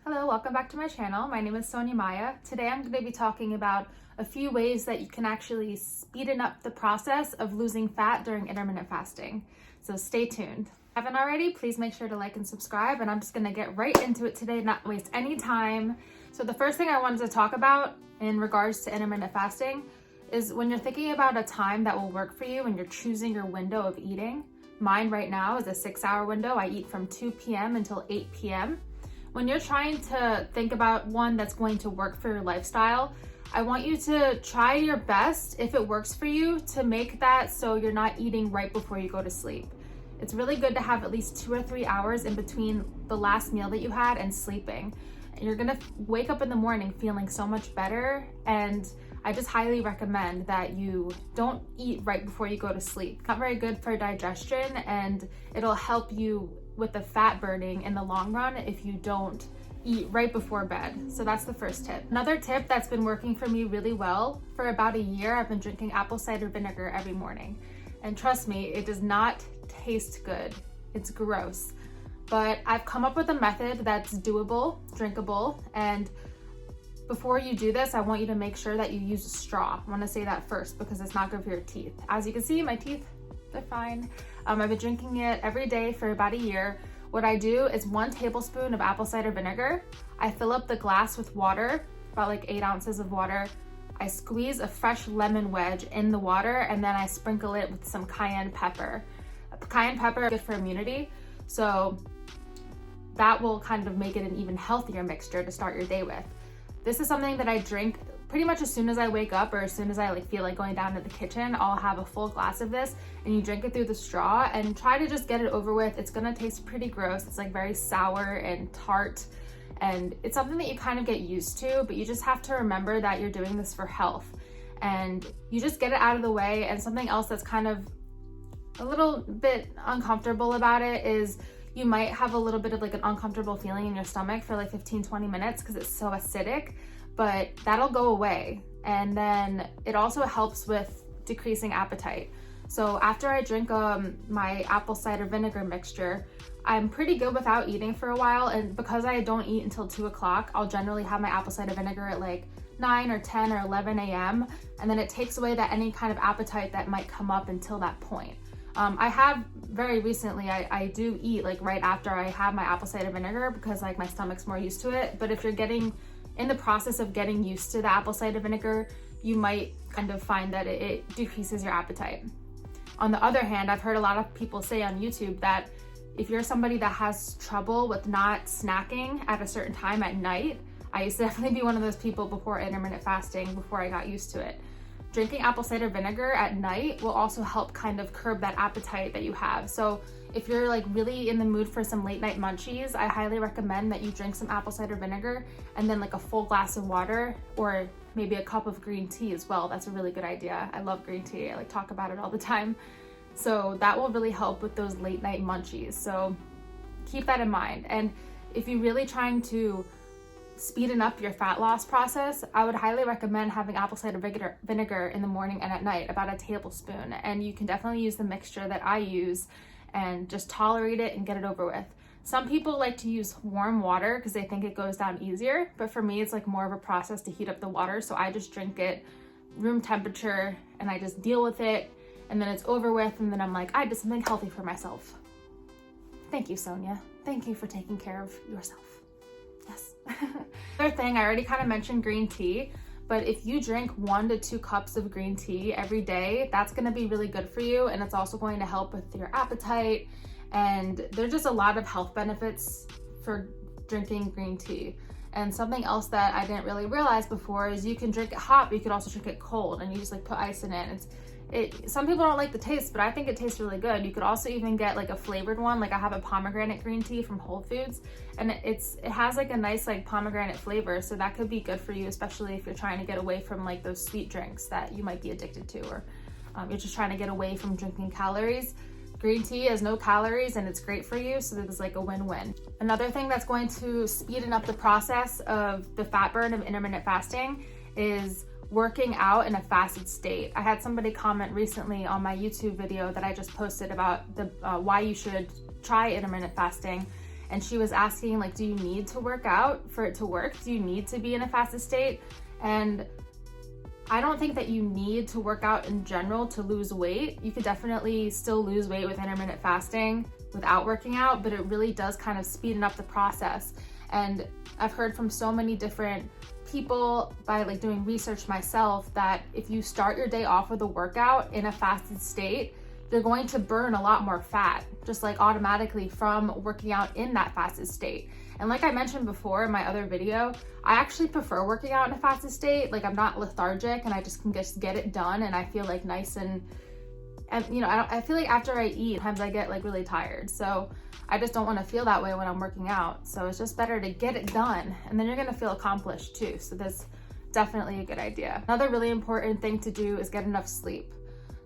Hello, welcome back to my channel. My name is Sonyamaya. Today I'm going to be talking about a few ways that you can actually speeden up the process of losing fat during intermittent fasting. So stay tuned. If you haven't already, please make sure to like and subscribe, and I'm just going to get right into it today, not waste any time. So the first thing I wanted to talk about in regards to intermittent fasting is when you're thinking about a time that will work for you and you're choosing your window of eating. Mine right now is a 6-hour window. I eat from 2 p.m. until 8 p.m. When you're trying to think about one that's going to work for your lifestyle, I want you to try your best, if it works for you, to make that so you're not eating right before you go to sleep. It's really good to have at least 2 or 3 hours in between the last meal that you had and sleeping. You're gonna wake up in the morning feeling so much better, and I just highly recommend that you don't eat right before you go to sleep. It's not very good for digestion, and it'll help you with the fat burning in the long run if you don't eat right before bed. So that's the first tip. Another tip that's been working for me really well, for about a year, I've been drinking apple cider vinegar every morning. And trust me, it does not taste good. It's gross. But I've come up with a method that's doable, drinkable, and before you do this, I want you to make sure that you use a straw. I want to say that first because it's not good for your teeth. As you can see, my teeth, they're fine. I've been drinking it every day for about a year. What I do is 1 tablespoon of apple cider vinegar. I fill up the glass with water, about like 8 ounces of water. I squeeze a fresh lemon wedge in the water, and then I sprinkle it with some cayenne pepper. Cayenne pepper is good for immunity, so that will kind of make it an even healthier mixture to start your day with. This is something that I drink pretty much as soon as I wake up, or as soon as I feel like going down to the kitchen. I'll have a full glass of this, and you drink it through the straw and try to just get it over with. It's gonna taste pretty gross. It's like very sour and tart, and it's something that you kind of get used to, but you just have to remember that you're doing this for health, and you just get it out of the way. And something else that's kind of a little bit uncomfortable about it is you might have a little bit of like an uncomfortable feeling in your stomach for like 15-20 minutes because it's so acidic, but that'll go away. And then it also helps with decreasing appetite. So after I drink my apple cider vinegar mixture, I'm pretty good without eating for a while. And because I don't eat until 2 o'clock, I'll generally have my apple cider vinegar at like 9 or 10 or 11 a.m. And then it takes away that any kind of appetite that might come up until that point. I have very recently, I do eat like right after I have my apple cider vinegar because like my stomach's more used to it. But if you're in the process of getting used to the apple cider vinegar, you might kind of find that it decreases your appetite. On the other hand, I've heard a lot of people say on YouTube that if you're somebody that has trouble with not snacking at a certain time at night, I used to definitely be one of those people before intermittent fasting, before I got used to it. Drinking apple cider vinegar at night will also help kind of curb that appetite that you have. So if you're like really in the mood for some late night munchies, I highly recommend that you drink some apple cider vinegar and then like a full glass of water, or maybe a cup of green tea as well. That's a really good idea. I love green tea. I like talk about it all the time. So that will really help with those late night munchies. So keep that in mind. And if you're really trying to speeding up your fat loss process, I would highly recommend having apple cider vinegar in the morning and at night, about a tablespoon. And you can definitely use the mixture that I use and just tolerate it and get it over with. Some people like to use warm water because they think it goes down easier, but for me it's like more of a process to heat up the water. So I just drink it room temperature and I just deal with it, and then it's over with, and then I'm like, I did something healthy for myself. Thank you, Sonia. Thank you for taking care of yourself. Yes. Other thing, I already kind of mentioned green tea, but if you drink 1 to 2 cups of green tea every day, that's going to be really good for you, and it's also going to help with your appetite. And there's just a lot of health benefits for drinking green tea. And something else that I didn't really realize before is you can drink it hot, but you can also drink it cold, and you just like put ice in it. Some people don't like the taste, but I think it tastes really good. You could also even get like a flavored one. Like I have a pomegranate green tea from Whole Foods, and it has like a nice like pomegranate flavor. So that could be good for you, especially if you're trying to get away from like those sweet drinks that you might be addicted to, or you're just trying to get away from drinking calories. Green tea has no calories and it's great for you, so it's like a win-win. Another thing that's going to speeden up the process of the fat burn of intermittent fasting is working out in a fasted state. I had somebody comment recently on my YouTube video that I just posted about why you should try intermittent fasting, and she was asking like, do you need to work out for it to work? Do you need to be in a fasted state? And I don't think that you need to work out in general to lose weight. You could definitely still lose weight with intermittent fasting without working out, but it really does kind of speeden up the process. And I've heard from so many different people by like doing research myself that if you start your day off with a workout in a fasted state, you're going to burn a lot more fat, just like automatically from working out in that fasted state. And like I mentioned before in my other video, I actually prefer working out in a fasted state. Like I'm not lethargic and I just can just get it done, and I feel like nice and you know, I feel like after I eat, sometimes I get like really tired. So I just don't want to feel that way when I'm working out. So it's just better to get it done, and then you're gonna feel accomplished too. So that's definitely a good idea. Another really important thing to do is get enough sleep.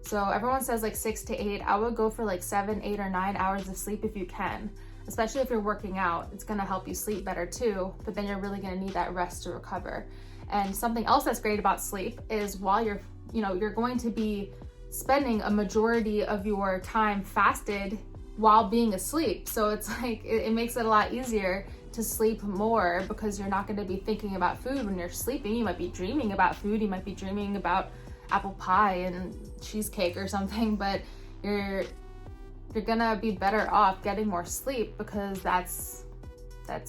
So everyone says like 6 to 8. I would go for like 7, 8, or 9 hours of sleep if you can, especially if you're working out. It's gonna help you sleep better too, but then you're really gonna need that rest to recover. And something else that's great about sleep is while you're going to be spending a majority of your time fasted while being asleep. So it's like, it makes it a lot easier to sleep more because you're not gonna be thinking about food when you're sleeping. You might be dreaming about food, you might be dreaming about apple pie and cheesecake or something, but you're gonna be better off getting more sleep because that's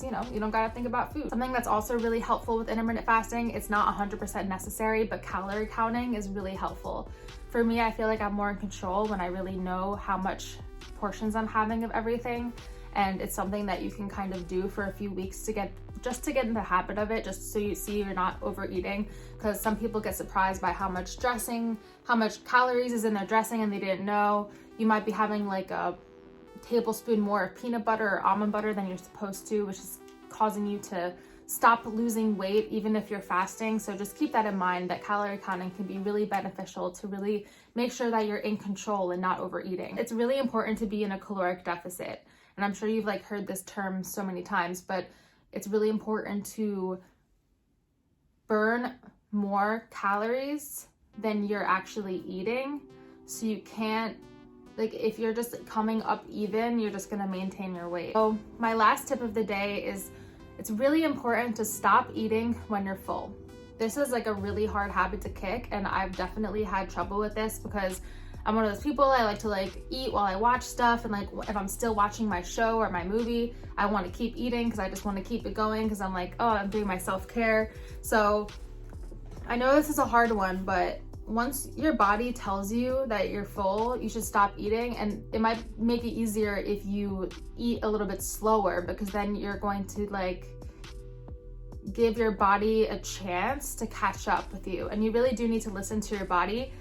you know, you don't gotta think about food. Something that's also really helpful with intermittent fasting, it's not 100% necessary, but calorie counting is really helpful. For me, I feel like I'm more in control when I really know how much portions I'm having of everything, and it's something that you can kind of do for a few weeks to get in the habit of it, just so you see you're not overeating, because some people get surprised by how much calories is in their dressing and they didn't know. You might be having like a tablespoon more of peanut butter or almond butter than you're supposed to, which is causing you to stop losing weight even if you're fasting. So just keep that in mind, that calorie counting can be really beneficial to really make sure that you're in control and not overeating. It's really important to be in a caloric deficit. And I'm sure you've like heard this term so many times, but it's really important to burn more calories than you're actually eating. So you can't, like if you're just coming up even, you're just gonna maintain your weight. So my last tip of the day is it's really important to stop eating when you're full. This is like a really hard habit to kick, and I've definitely had trouble with this because I'm one of those people, I like to like eat while I watch stuff, and like if I'm still watching my show or my movie, I want to keep eating because I just want to keep it going because I'm like, oh, I'm doing my self-care. So I know this is a hard one, but once your body tells you that you're full, you should stop eating, and it might make it easier if you eat a little bit slower, because then you're going to like give your body a chance to catch up with you. And you really do need to listen to your body.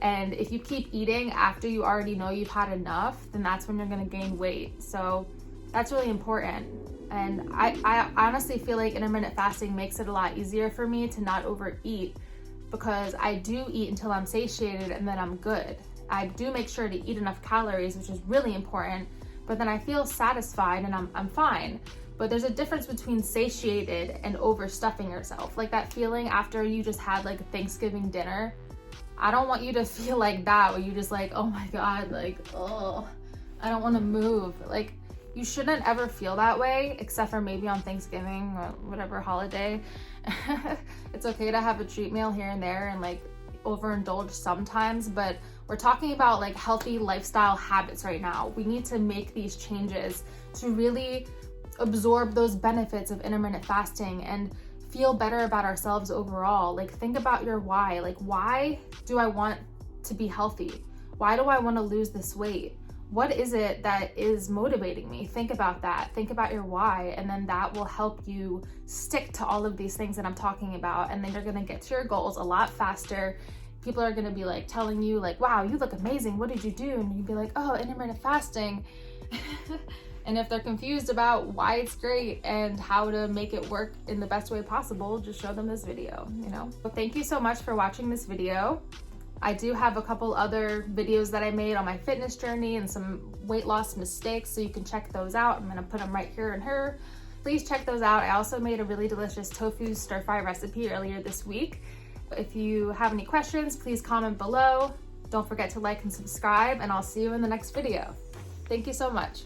And if you keep eating after you already know you've had enough, then that's when you're gonna gain weight. So that's really important. And I honestly feel like intermittent fasting makes it a lot easier for me to not overeat, because I do eat until I'm satiated and then I'm good. I do make sure to eat enough calories, which is really important, but then I feel satisfied and I'm fine. But there's a difference between satiated and overstuffing yourself. Like that feeling after you just had like a Thanksgiving dinner. I don't want you to feel like that, where you just like, oh my God, like, oh, I don't want to move. Like, you shouldn't ever feel that way, except for maybe on Thanksgiving or whatever holiday. It's okay to have a treat meal here and there and like overindulge sometimes, but we're talking about like healthy lifestyle habits right now. We need to make these changes to really absorb those benefits of intermittent fasting and feel better about ourselves overall. Like think about your why. Like, why do I want to be healthy? Why do I want to lose this weight? What is it that is motivating me? Think about that. Think about your why, and then that will help you stick to all of these things that I'm talking about, and then you're going to get to your goals a lot faster. People are going to be like telling you like, wow, you look amazing. What did you do? And you'd be like, oh, intermittent fasting. And if they're confused about why it's great and how to make it work in the best way possible, just show them this video, you know? So thank you so much for watching this video. I do have a couple other videos that I made on my fitness journey and some weight loss mistakes, so you can check those out. I'm gonna put them right here and here. Please check those out. I also made a really delicious tofu stir-fry recipe earlier this week. If you have any questions, please comment below. Don't forget to like and subscribe, and I'll see you in the next video. Thank you so much.